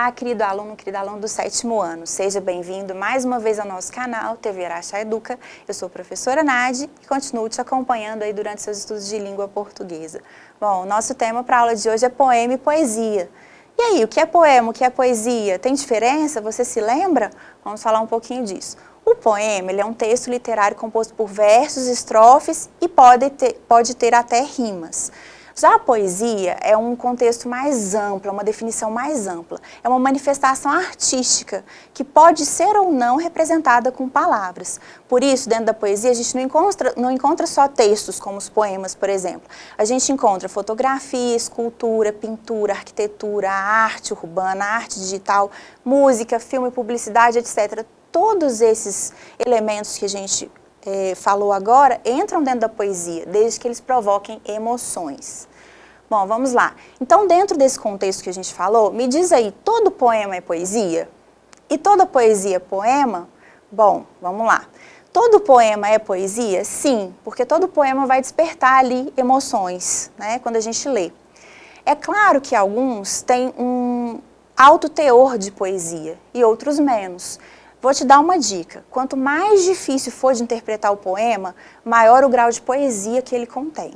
Olá, querido aluno do 7º ano. Seja bem-vindo mais uma vez ao nosso canal TV Araxá Educa. Eu sou a professora Nadi e continuo te acompanhando aí durante seus estudos de língua portuguesa. Bom, o nosso tema para a aula de hoje é poema e poesia. E aí, o que é poema, o que é poesia? Tem diferença? Você se lembra? Vamos falar um pouquinho disso. O poema ele é um texto literário composto por versos, estrofes e pode ter até rimas. Já a poesia é um contexto mais amplo, é uma definição mais ampla. É uma manifestação artística que pode ser ou não representada com palavras. Por isso, dentro da poesia, a gente não encontra só textos como os poemas, por exemplo. A gente encontra fotografia, escultura, pintura, arquitetura, arte urbana, arte digital, música, filme, publicidade, etc. Todos esses elementos que a gente falou agora entram dentro da poesia, desde que eles provoquem emoções. Bom, vamos lá. Então, dentro desse contexto que a gente falou, me diz aí, todo poema é poesia? E toda poesia é poema? Bom, vamos lá. Todo poema é poesia? Sim, porque todo poema vai despertar ali emoções, né, quando a gente lê. É claro que alguns têm um alto teor de poesia e outros menos. Vou te dar uma dica. Quanto mais difícil for de interpretar o poema, maior o grau de poesia que ele contém.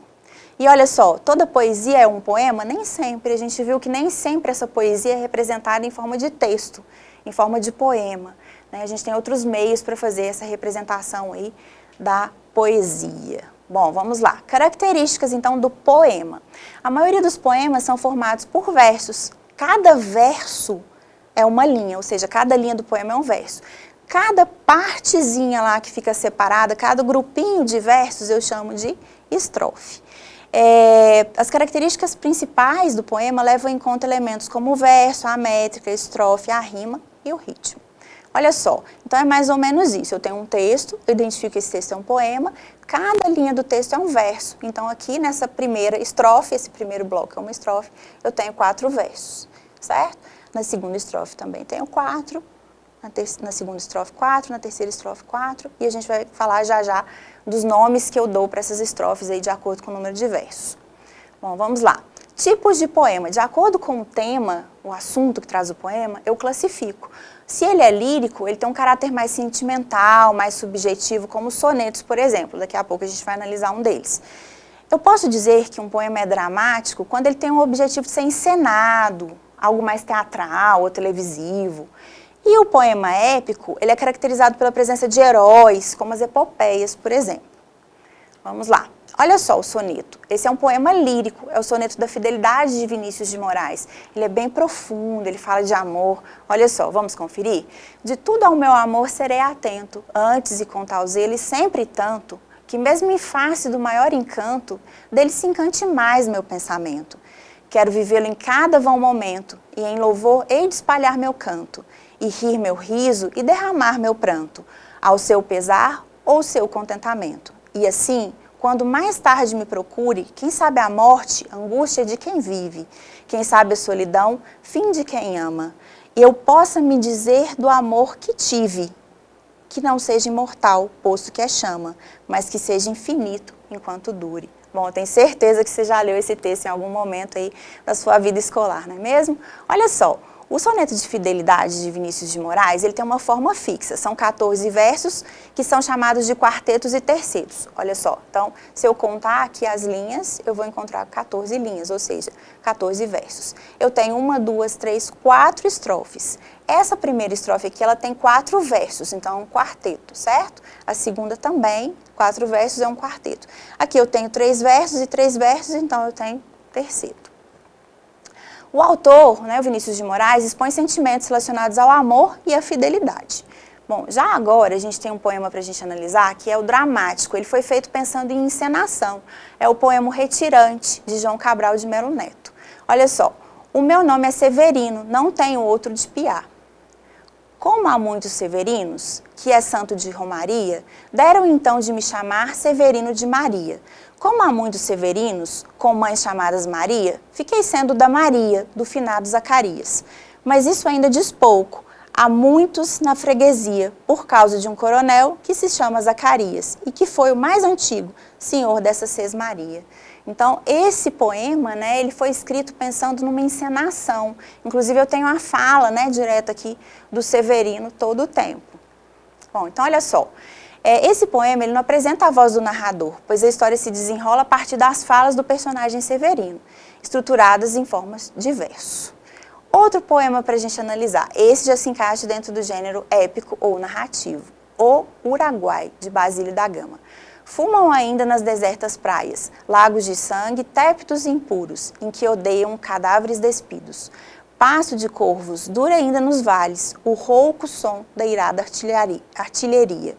E olha só, toda poesia é um poema? Nem sempre. A gente viu que nem sempre essa poesia é representada em forma de texto, em forma de poema, né? A gente tem outros meios para fazer essa representação aí da poesia. Bom, vamos lá. Características, então, do poema. A maioria dos poemas são formados por versos. Cada verso é uma linha, ou seja, cada linha do poema é um verso. Cada partezinha lá que fica separada, cada grupinho de versos eu chamo de estrofe. As características principais do poema levam em conta elementos como o verso, a métrica, a estrofe, a rima e o ritmo. Olha só, então é mais ou menos isso. Eu tenho um texto, eu identifico que esse texto é um poema, cada linha do texto é um verso. Então aqui nessa primeira estrofe, esse primeiro bloco é uma estrofe, eu tenho 4 versos, certo? Na segunda estrofe também tenho 4, na segunda estrofe 4, na terceira estrofe 4, e a gente vai falar já dos nomes que eu dou para essas estrofes aí de acordo com o número de versos. Bom, vamos lá. Tipos de poema. De acordo com o tema, o assunto que traz o poema, eu classifico. Se ele é lírico, ele tem um caráter mais sentimental, mais subjetivo, como os sonetos, por exemplo. Daqui a pouco a gente vai analisar um deles. Eu posso dizer que um poema é dramático quando ele tem o objetivo de ser encenado, algo mais teatral ou televisivo. E o poema épico, ele é caracterizado pela presença de heróis, como as epopeias, por exemplo. Vamos lá. Olha só o soneto. Esse é um poema lírico, é o soneto da Fidelidade de Vinícius de Moraes. Ele é bem profundo, ele fala de amor. Olha só, vamos conferir? De tudo ao meu amor serei atento, antes e com tal zelo e sempre tanto, que mesmo em face do maior encanto, dele se encante mais meu pensamento. Quero vivê-lo em cada vão momento, e em louvor hei de espalhar meu canto, e rir meu riso e derramar meu pranto, ao seu pesar ou seu contentamento. E assim, quando mais tarde me procure, quem sabe a morte, angústia de quem vive, quem sabe a solidão, fim de quem ama, e eu possa me dizer do amor que tive, que não seja imortal, posto que é chama, mas que seja infinito enquanto dure. Bom, eu tenho certeza que você já leu esse texto em algum momento aí da sua vida escolar, não é mesmo? Olha só, o soneto de Fidelidade de Vinícius de Moraes, ele tem uma forma fixa, são 14 versos que são chamados de quartetos e tercetos. Olha só, então, se eu contar aqui as linhas, eu vou encontrar 14 linhas, ou seja, 14 versos. Eu tenho 1, 2, 3, 4 estrofes. Essa primeira estrofe aqui, ela tem 4 versos, então é um quarteto, certo? A segunda também, 4 versos, é um quarteto. Aqui eu tenho 3 versos e 3 versos, então eu tenho terceto. O autor, né, o Vinícius de Moraes, expõe sentimentos relacionados ao amor e à fidelidade. Bom, já agora a gente tem um poema para a gente analisar, que é o dramático. Ele foi feito pensando em encenação. É o poema Retirante, de João Cabral de Melo Neto. Olha só, o meu nome é Severino, não tenho outro de piar. Como há muitos Severinos, que é santo de Romaria, deram então de me chamar Severino de Maria. Como há muitos Severinos, com mães chamadas Maria, fiquei sendo da Maria, do finado Zacarias. Mas isso ainda diz pouco. Há muitos na freguesia, por causa de um coronel que se chama Zacarias e que foi o mais antigo, senhor dessa sesmaria. Então, esse poema, né, ele foi escrito pensando numa encenação. Inclusive, eu tenho a fala, né, direta aqui do Severino todo o tempo. Bom, então olha só. Esse poema ele não apresenta a voz do narrador, pois a história se desenrola a partir das falas do personagem Severino, estruturadas em formas de verso. Outro poema para a gente analisar, esse já se encaixa dentro do gênero épico ou narrativo, O Uruguai, de Basílio da Gama. Fumam ainda nas desertas praias, lagos de sangue tépidos e impuros, em que odeiam cadáveres despidos. Passo de corvos dura ainda nos vales, o rouco som da irada artilharia.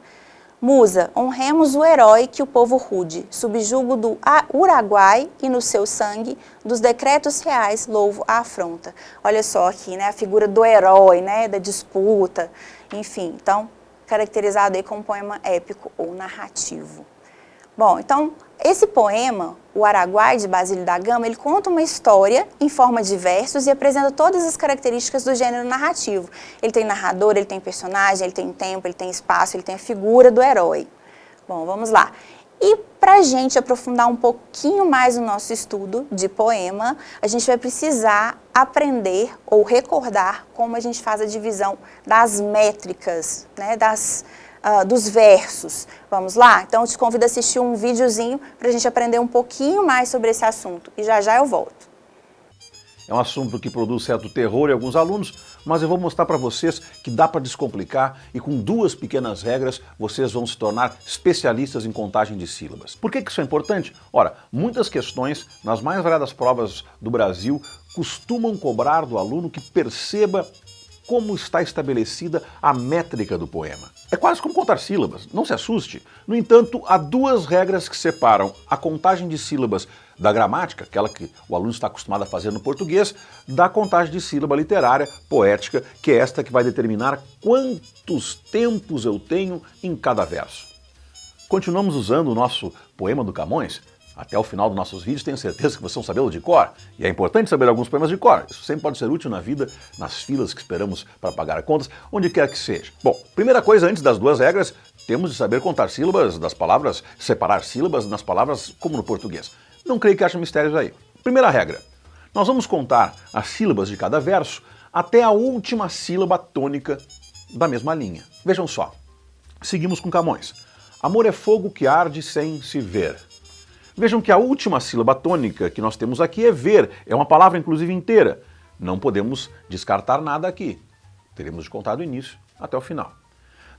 Musa, honremos o herói que o povo rude, subjugo do Uruguai e no seu sangue, dos decretos reais, louvo a afronta. Olha só aqui, né, a figura do herói, né, da disputa, enfim, então, caracterizado aí como um poema épico ou narrativo. Bom, então, esse poema, O Uruguai, de Basílio da Gama, ele conta uma história em forma de versos e apresenta todas as características do gênero narrativo. Ele tem narrador, ele tem personagem, ele tem tempo, ele tem espaço, ele tem a figura do herói. Bom, vamos lá. E para a gente aprofundar um pouquinho mais o nosso estudo de poema, a gente vai precisar aprender ou recordar como a gente faz a divisão das métricas, né, dos versos. Vamos lá? Então, eu te convido a assistir um videozinho para a gente aprender um pouquinho mais sobre esse assunto. E já já eu volto. É um assunto que produz certo terror em alguns alunos, mas eu vou mostrar para vocês que dá para descomplicar e com 2 pequenas regras vocês vão se tornar especialistas em contagem de sílabas. Por que isso é importante? Ora, muitas questões nas mais variadas provas do Brasil costumam cobrar do aluno que perceba como está estabelecida a métrica do poema. É quase como contar sílabas, não se assuste. No entanto, há 2 regras que separam a contagem de sílabas da gramática, aquela que o aluno está acostumado a fazer no português, da contagem de sílaba literária, poética, que é esta que vai determinar quantos tempos eu tenho em cada verso. Continuamos usando o nosso poema do Camões. Até o final dos nossos vídeos, tenho certeza que vocês vão sabê-lo de cor. E é importante saber alguns poemas de cor. Isso sempre pode ser útil na vida, nas filas que esperamos para pagar contas, onde quer que seja. Bom, primeira coisa, antes das 2 regras, temos de saber contar sílabas das palavras, separar sílabas nas palavras como no português. Não creio que haja mistérios aí. Primeira regra, nós vamos contar as sílabas de cada verso até a última sílaba tônica da mesma linha. Vejam só, seguimos com Camões. Amor é fogo que arde sem se ver. Vejam que a última sílaba tônica que nós temos aqui é ver, é uma palavra inclusive inteira. Não podemos descartar nada aqui. Teremos de contar do início até o final.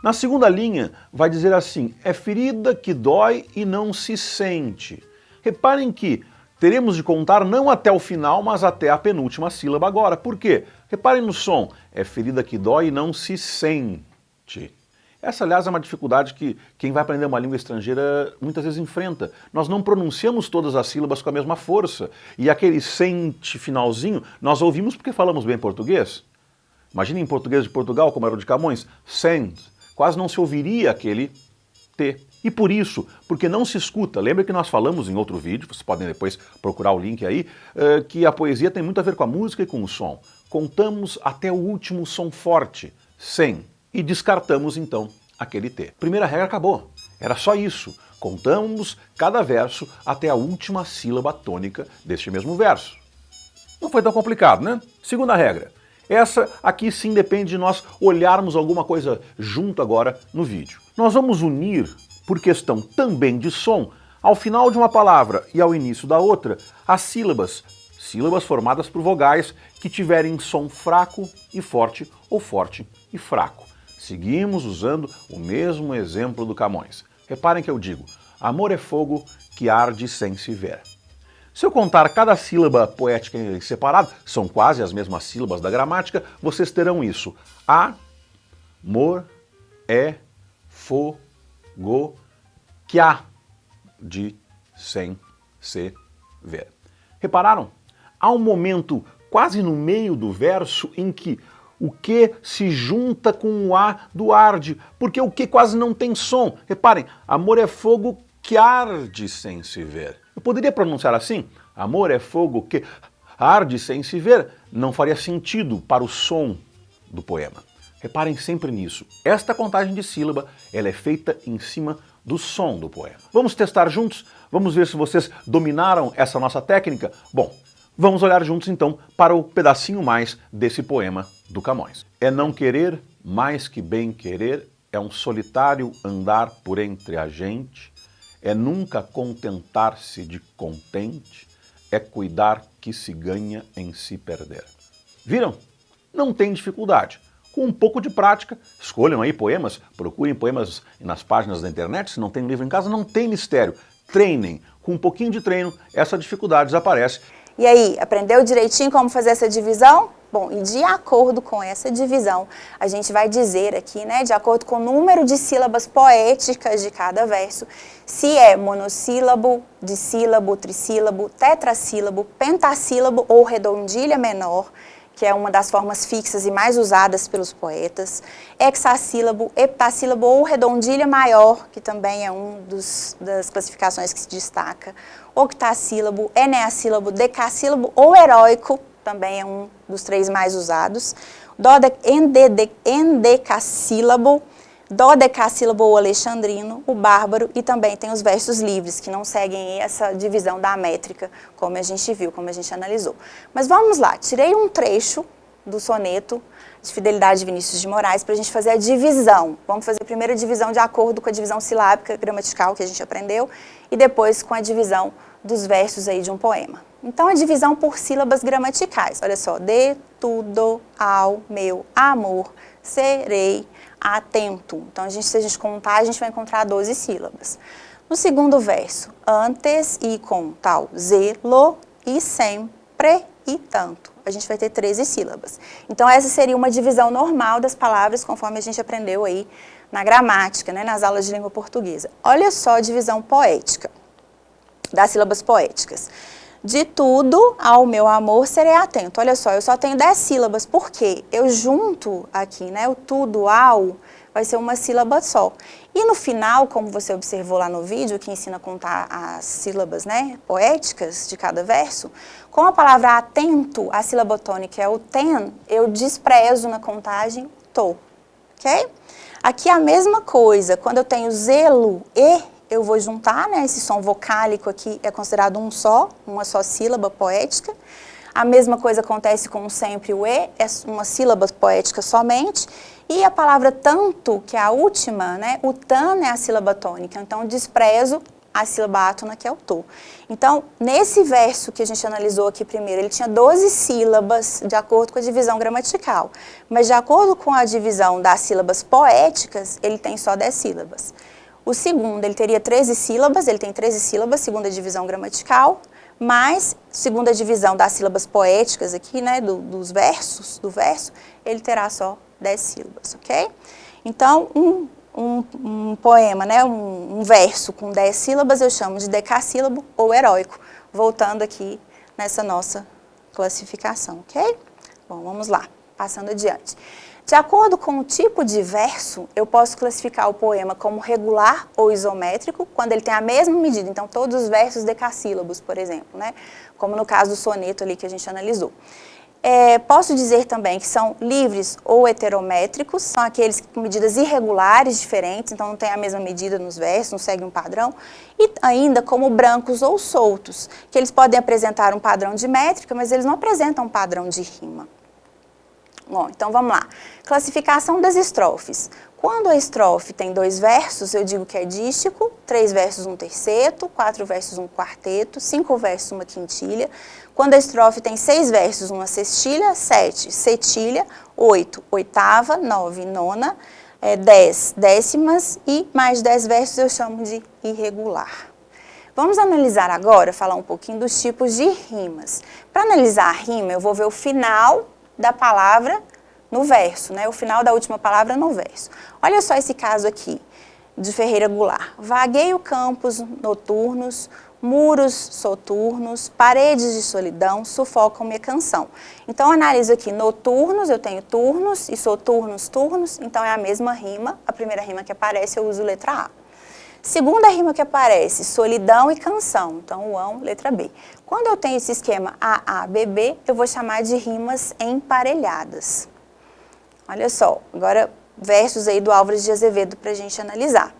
Na segunda linha vai dizer assim, é ferida que dói e não se sente. Reparem que teremos de contar não até o final, mas até a penúltima sílaba agora. Por quê? Reparem no som, é ferida que dói e não se sente. Essa, aliás, é uma dificuldade que quem vai aprender uma língua estrangeira muitas vezes enfrenta. Nós não pronunciamos todas as sílabas com a mesma força. E aquele sente finalzinho, nós ouvimos porque falamos bem português. Imagine em português de Portugal, como era o de Camões, sent. Quase não se ouviria aquele T. E por isso, porque não se escuta, lembra que nós falamos em outro vídeo, vocês podem depois procurar o link aí, que a poesia tem muito a ver com a música e com o som. Contamos até o último som forte, sem. E descartamos, então, aquele T. Primeira regra acabou. Era só isso. Contamos cada verso até a última sílaba tônica deste mesmo verso. Não foi tão complicado, né? Segunda regra. Essa aqui sim depende de nós olharmos alguma coisa junto agora no vídeo. Nós vamos unir, por questão também de som, ao final de uma palavra e ao início da outra, as sílabas formadas por vogais que tiverem som fraco e forte ou forte e fraco. Seguimos usando o mesmo exemplo do Camões. Reparem que eu digo, amor é fogo que arde sem se ver. Se eu contar cada sílaba poética em separado, são quase as mesmas sílabas da gramática, vocês terão isso. Amor é fogo que arde sem se ver. Repararam? Há um momento quase no meio do verso em que o que se junta com o A do arde, porque o que quase não tem som. Reparem, amor é fogo que arde sem se ver. Eu poderia pronunciar assim, amor é fogo que arde sem se ver, não faria sentido para o som do poema. Reparem sempre nisso. Esta contagem de sílaba, ela é feita em cima do som do poema. Vamos testar juntos? Vamos ver se vocês dominaram essa nossa técnica? Bom, vamos olhar juntos então para o pedacinho mais desse poema do Camões. É não querer mais que bem querer, é um solitário andar por entre a gente, é nunca contentar-se de contente, é cuidar que se ganha em se perder. Viram? Não tem dificuldade. Com um pouco de prática, escolham aí poemas, procurem poemas nas páginas da internet, se não tem livro em casa, não tem mistério. Treinem. Com um pouquinho de treino, essa dificuldade desaparece. E aí, aprendeu direitinho como fazer essa divisão? Bom, e de acordo com essa divisão, a gente vai dizer aqui, né, de acordo com o número de sílabas poéticas de cada verso, se é monossílabo, dissílabo, trissílabo, tetrassílabo, pentassílabo ou redondilha menor, que é uma das formas fixas e mais usadas pelos poetas, hexassílabo, heptassílabo ou redondilha maior, que também é das classificações que se destaca, octassílabo, eneassílabo, decassílabo ou heróico, também é um dos 3 mais usados, endecassílabo, dodecassílabo ou alexandrino, o bárbaro, e também tem os versos livres, que não seguem essa divisão da métrica, como a gente viu, como a gente analisou. Mas vamos lá, tirei um trecho do soneto de Fidelidade de Vinícius de Moraes para a gente fazer a divisão. Vamos fazer a primeira divisão de acordo com a divisão silábica gramatical que a gente aprendeu e depois com a divisão dos versos aí de um poema. Então, a divisão por sílabas gramaticais. Olha só, de tudo ao meu amor serei atento. Então, se a gente contar, a gente vai encontrar 12 sílabas. No segundo verso, antes e com tal zelo e sempre e tanto. A gente vai ter 13 sílabas. Então, essa seria uma divisão normal das palavras, conforme a gente aprendeu aí na gramática, né, nas aulas de língua portuguesa. Olha só a divisão poética, das sílabas poéticas. De tudo ao meu amor serei atento. Olha só, eu só tenho 10 sílabas, por quê? Eu junto aqui, né, o tudo ao vai ser uma sílaba só. E no final, como você observou lá no vídeo, que ensina a contar as sílabas, né, poéticas de cada verso, com a palavra atento, a sílaba tônica é o ten, eu desprezo na contagem to, ok? Aqui a mesma coisa, quando eu tenho zelo e, eu vou juntar, né, esse som vocálico aqui é considerado uma só sílaba poética. A mesma coisa acontece com o sempre o e, é uma sílaba poética somente. E a palavra tanto, que é a última, né, o tan é a sílaba tônica, então eu desprezo a sílaba átona, que é o to. Então, nesse verso que a gente analisou aqui primeiro, ele tinha 12 sílabas de acordo com a divisão gramatical, mas de acordo com a divisão das sílabas poéticas, ele tem só 10 sílabas. O segundo, ele teria 13 sílabas, ele tem 13 sílabas, segunda divisão gramatical, mas, segunda divisão das sílabas poéticas aqui, né, do verso, ele terá só 10 sílabas, ok? Então, um poema, né, um verso com 10 sílabas, eu chamo de decassílabo ou heróico, voltando aqui nessa nossa classificação, ok? Bom, vamos lá, passando adiante. De acordo com o tipo de verso, eu posso classificar o poema como regular ou isométrico, quando ele tem a mesma medida. Então, todos os versos decassílabos, por exemplo, né? Como no caso do soneto ali que a gente analisou. Posso dizer também que são livres ou heterométricos, são aqueles com medidas irregulares diferentes, então não tem a mesma medida nos versos, não segue um padrão. E ainda como brancos ou soltos, que eles podem apresentar um padrão de métrica, mas eles não apresentam um padrão de rima. Bom, então vamos lá. Classificação das estrofes. Quando a estrofe tem 2 versos, eu digo que é dístico, 3 versos um terceto, 4 versos um quarteto, 5 versos uma quintilha. Quando a estrofe tem 6 versos, uma sextilha, 7 setilha, 8 oitava, 9 nona, 10 décimas e mais 10 versos eu chamo de irregular. Vamos analisar agora, falar um pouquinho dos tipos de rimas. Para analisar a rima, eu vou ver o final da palavra no verso, né? O final da última palavra no verso. Olha só esse caso aqui, de Ferreira Goulart. Vagueio campos noturnos, muros soturnos, paredes de solidão, sufocam minha canção. Então, analiso aqui noturnos, eu tenho turnos, e soturnos, turnos, então é a mesma rima. A primeira rima que aparece, eu uso letra A. Segunda rima que aparece, solidão e canção, então o ão, letra B. Quando eu tenho esse esquema A, A, B, B, eu vou chamar de rimas emparelhadas. Olha só, agora versos aí do Álvares de Azevedo para a gente analisar.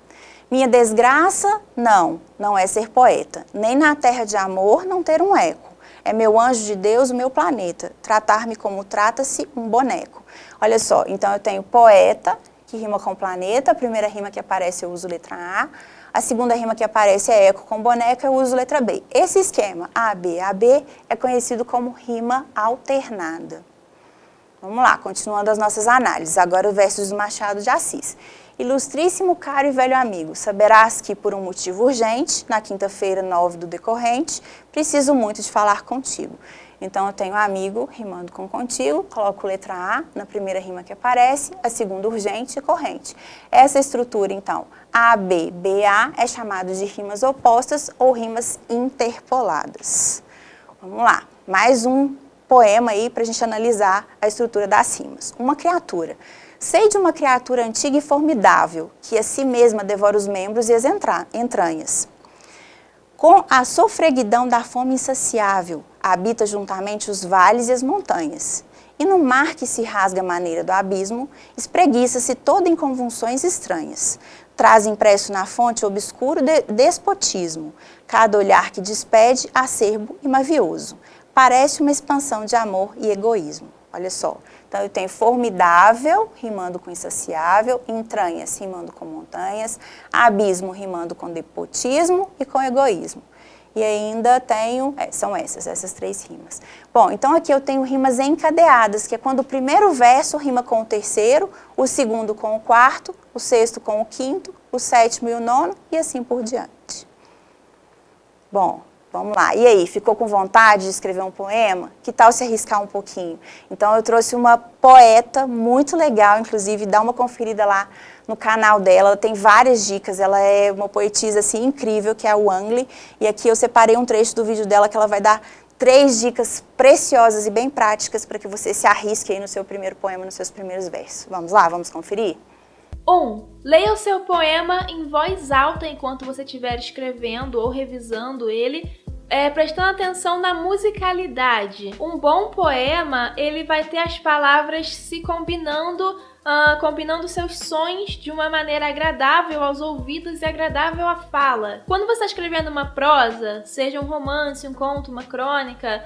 Minha desgraça, não é ser poeta, nem na terra de amor não ter um eco. É meu anjo de Deus, o meu planeta, tratar-me como trata-se um boneco. Olha só, então eu tenho poeta, que rima com planeta, a primeira rima que aparece eu uso letra A segunda rima que aparece é eco com boneca, eu uso letra B. Esse esquema AB é conhecido como rima alternada. Vamos lá, continuando as nossas análises, agora o versos do Machado de Assis. Ilustríssimo, caro e velho amigo, saberás que por um motivo urgente, na quinta-feira 9 do decorrente, preciso muito de falar contigo. Então eu tenho amigo rimando com contigo, coloco letra A na primeira rima que aparece, a segunda urgente e corrente. Essa estrutura então, AB, BA, é chamada de rimas opostas ou rimas interpoladas. Vamos lá, mais um poema aí para a gente analisar a estrutura das rimas. Uma criatura. Sei de uma criatura antiga e formidável, que a si mesma devora os membros e as entranhas. Com a sofreguidão da fome insaciável, habita juntamente os vales e as montanhas. E no mar que se rasga a maneira do abismo, espreguiça-se toda em convulsões estranhas. Traz impresso na fonte obscuro despotismo, cada olhar que despede, acerbo e mavioso. Parece uma expansão de amor e egoísmo. Olha só, então eu tenho formidável, rimando com insaciável, entranhas, rimando com montanhas, abismo, rimando com despotismo e com egoísmo. E ainda tenho, são essas três rimas. Bom, então aqui eu tenho rimas encadeadas, que é quando o primeiro verso rima com o terceiro, o segundo com o quarto, o sexto com o quinto, o sétimo e o nono, e assim por diante. Bom, vamos lá. E aí, ficou com vontade de escrever um poema? Que tal se arriscar um pouquinho? Então eu trouxe uma poeta muito legal, inclusive, dá uma conferida lá no canal dela, ela tem várias dicas, ela é uma poetisa assim incrível, que é a Wangli, e aqui eu separei um trecho do vídeo dela que ela vai dar 3 dicas preciosas e bem práticas para que você se arrisque aí no seu primeiro poema, nos seus primeiros versos. Vamos lá, vamos conferir? 1. Leia o seu poema em voz alta enquanto você estiver escrevendo ou revisando ele, prestando atenção na musicalidade. Um bom poema, ele vai ter as palavras se combinando seus sons de uma maneira agradável aos ouvidos e agradável à fala. Quando você está escrevendo uma prosa, seja um romance, um conto, uma crônica,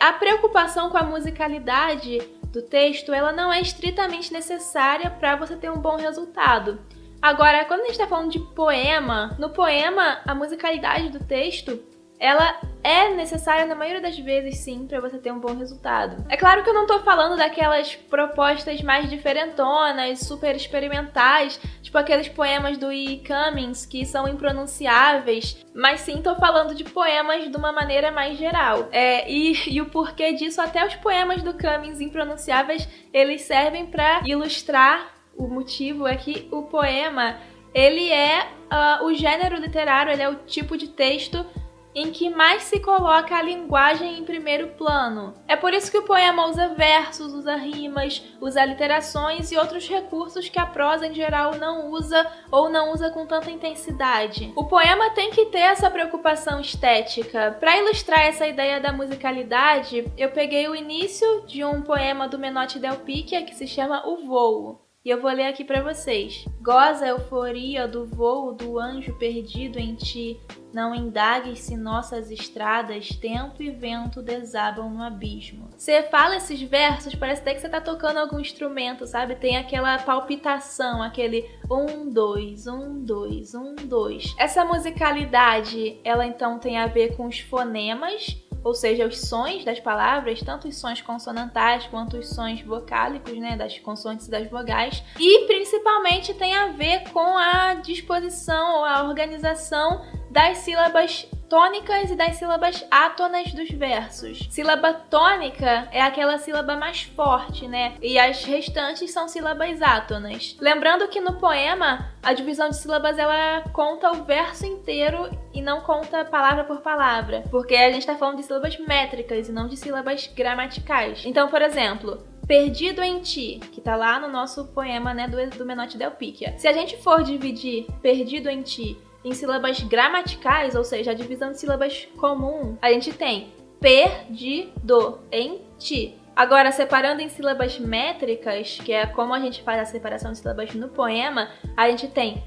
a preocupação com a musicalidade do texto, ela não é estritamente necessária para você ter um bom resultado. Agora, quando a gente está falando de poema, no poema, a musicalidade do texto, ela é necessária na maioria das vezes, sim, para você ter um bom resultado. É claro que eu não tô falando daquelas propostas mais diferentonas, super experimentais, tipo aqueles poemas do E. Cummings, que são impronunciáveis, mas sim tô falando de poemas de uma maneira mais geral. E o porquê disso, até os poemas do Cummings impronunciáveis, eles servem para ilustrar. O motivo é que o poema, ele é o gênero literário, ele é o tipo de texto em que mais se coloca a linguagem em primeiro plano. É por isso que o poema usa versos, usa rimas, usa aliterações e outros recursos que a prosa em geral não usa ou não usa com tanta intensidade. O poema tem que ter essa preocupação estética. Para ilustrar essa ideia da musicalidade, eu peguei o início de um poema do Menotti Del Picchia que se chama O Voo. E eu vou ler aqui para vocês. Goza a euforia do voo do anjo perdido em ti. Não indagues se nossas estradas, tempo e vento desabam no abismo. Você fala esses versos, parece até que você tá tocando algum instrumento, sabe? Tem aquela palpitação, aquele 1, 2, 1, 2, 1, 2. Essa musicalidade, ela então tem a ver com os fonemas, ou seja, os sons das palavras, tanto os sons consonantais quanto os sons vocálicos, né, das consoantes e das vogais, e principalmente tem a ver com a disposição ou a organização das sílabas tônicas e das sílabas átonas dos versos. Sílaba tônica é aquela sílaba mais forte, né? E as restantes são sílabas átonas. Lembrando que no poema, a divisão de sílabas, ela conta o verso inteiro e não conta palavra por palavra, porque a gente está falando de sílabas métricas e não de sílabas gramaticais. Então, por exemplo, perdido em ti, que tá lá no nosso poema, né, do Menotti Del Picchia. Se a gente for dividir perdido em ti em sílabas gramaticais, ou seja, a divisão de sílabas comum, a gente tem perdido em ti. Agora, separando em sílabas métricas, que é como a gente faz a separação de sílabas no poema, a gente tem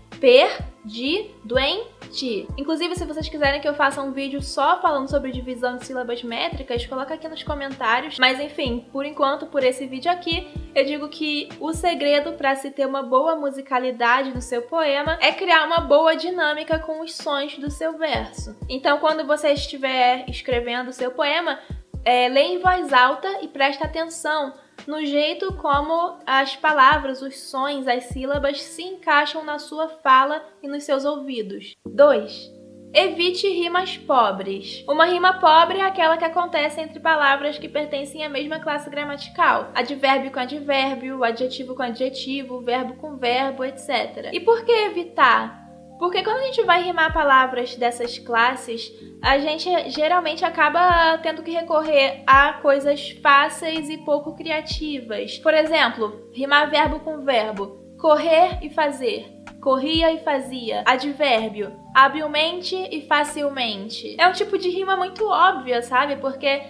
doente. Inclusive, se vocês quiserem que eu faça um vídeo só falando sobre divisão de sílabas métricas, coloca aqui nos comentários. Mas enfim, por enquanto, por esse vídeo aqui, eu digo que o segredo para se ter uma boa musicalidade no seu poema é criar uma boa dinâmica com os sons do seu verso. Então, quando você estiver escrevendo o seu poema, leia em voz alta e preste atenção no jeito como as palavras, os sons, as sílabas se encaixam na sua fala e nos seus ouvidos. 2. Evite rimas pobres. Uma rima pobre é aquela que acontece entre palavras que pertencem à mesma classe gramatical. Advérbio com advérbio, adjetivo com adjetivo, verbo com verbo, etc. E por que evitar? Porque quando a gente vai rimar palavras dessas classes, a gente geralmente acaba tendo que recorrer a coisas fáceis e pouco criativas. Por exemplo, rimar verbo com verbo. Correr e fazer. Corria e fazia. Advérbio. Habilmente e facilmente. É um tipo de rima muito óbvia, sabe? Porque,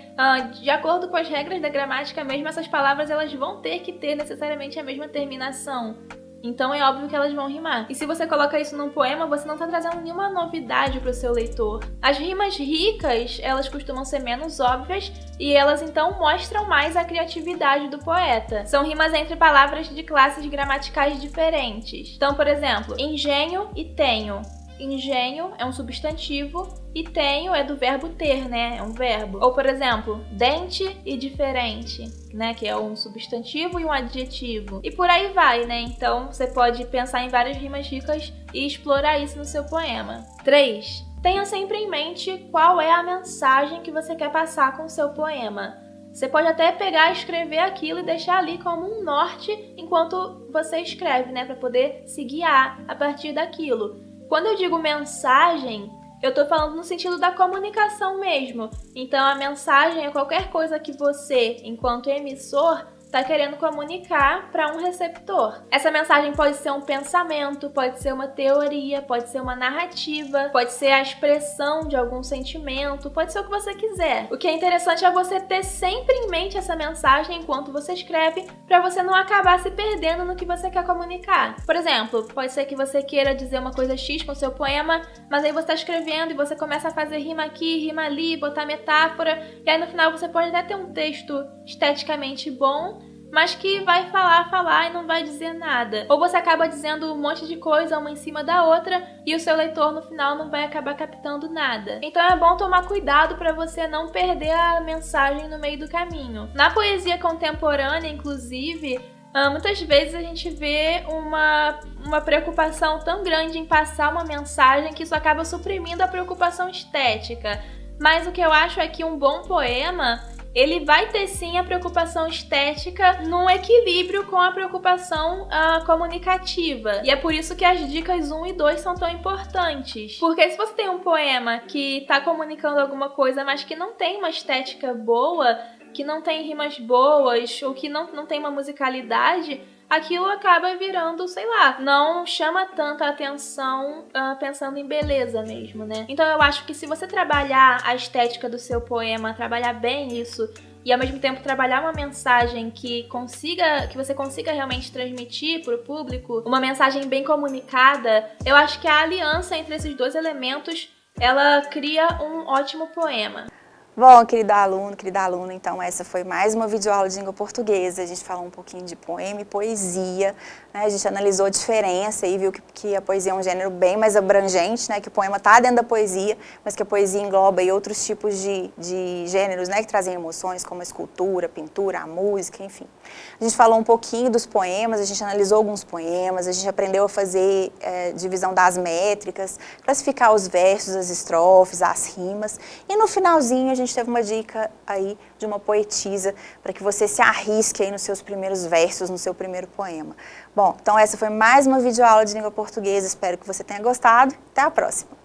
de acordo com as regras da gramática mesmo, essas palavras elas vão ter que ter necessariamente a mesma terminação. Então é óbvio que elas vão rimar. E se você coloca isso num poema, você não está trazendo nenhuma novidade para o seu leitor. As rimas ricas, elas costumam ser menos óbvias e elas então mostram mais a criatividade do poeta. São rimas entre palavras de classes gramaticais diferentes. Então, por exemplo, engenho e tenho. Engenho é um substantivo e tenho é do verbo ter, né? É um verbo. Ou, por exemplo, dente e diferente, né? Que é um substantivo e um adjetivo. E por aí vai, né? Então, você pode pensar em várias rimas ricas e explorar isso no seu poema. 3. Tenha sempre em mente qual é a mensagem que você quer passar com o seu poema. Você pode até pegar e escrever aquilo e deixar ali como um norte enquanto você escreve, né? Para poder se guiar a partir daquilo. Quando eu digo mensagem, eu tô falando no sentido da comunicação mesmo. Então, a mensagem é qualquer coisa que você, enquanto emissor, está querendo comunicar para um receptor. Essa mensagem pode ser um pensamento, pode ser uma teoria, pode ser uma narrativa, pode ser a expressão de algum sentimento, pode ser o que você quiser. O que é interessante é você ter sempre em mente essa mensagem enquanto você escreve, para você não acabar se perdendo no que você quer comunicar. Por exemplo, pode ser que você queira dizer uma coisa X com o seu poema, mas aí você está escrevendo e você começa a fazer rima aqui, rima ali, botar metáfora, e aí no final você pode até ter um texto esteticamente bom, mas que vai falar e não vai dizer nada. Ou você acaba dizendo um monte de coisa uma em cima da outra e o seu leitor no final não vai acabar captando nada. Então é bom tomar cuidado para você não perder a mensagem no meio do caminho. Na poesia contemporânea, inclusive, muitas vezes a gente vê uma preocupação tão grande em passar uma mensagem que isso acaba suprimindo a preocupação estética. Mas o que eu acho é que um bom poema, ele vai ter sim a preocupação estética num equilíbrio com a preocupação comunicativa. E é por isso que as dicas 1 e 2 são tão importantes. Porque se você tem um poema que está comunicando alguma coisa, mas que não tem uma estética boa, que não tem rimas boas, ou que não tem uma musicalidade, aquilo acaba virando, sei lá, não chama tanta atenção pensando em beleza mesmo, né? Então eu acho que se você trabalhar a estética do seu poema, trabalhar bem isso, e ao mesmo tempo trabalhar uma mensagem que você consiga realmente transmitir para o público, uma mensagem bem comunicada, eu acho que a aliança entre esses dois elementos, ela cria um ótimo poema. Bom, querida aluna, então essa foi mais uma videoaula de língua portuguesa. A gente falou um pouquinho de poema e poesia, né? A gente analisou a diferença e viu que a poesia é um gênero bem mais abrangente, né? Que o poema está dentro da poesia, mas que a poesia engloba aí outros tipos de gêneros, né? Que trazem emoções, como a escultura, a pintura, a música, enfim. A gente falou um pouquinho dos poemas, a gente analisou alguns poemas, a gente aprendeu a fazer divisão das métricas, classificar os versos, as estrofes, as rimas, e no finalzinho a gente teve uma dica aí de uma poetisa para que você se arrisque aí nos seus primeiros versos, no seu primeiro poema. Bom, então essa foi mais uma videoaula de língua portuguesa, espero que você tenha gostado. Até a próxima!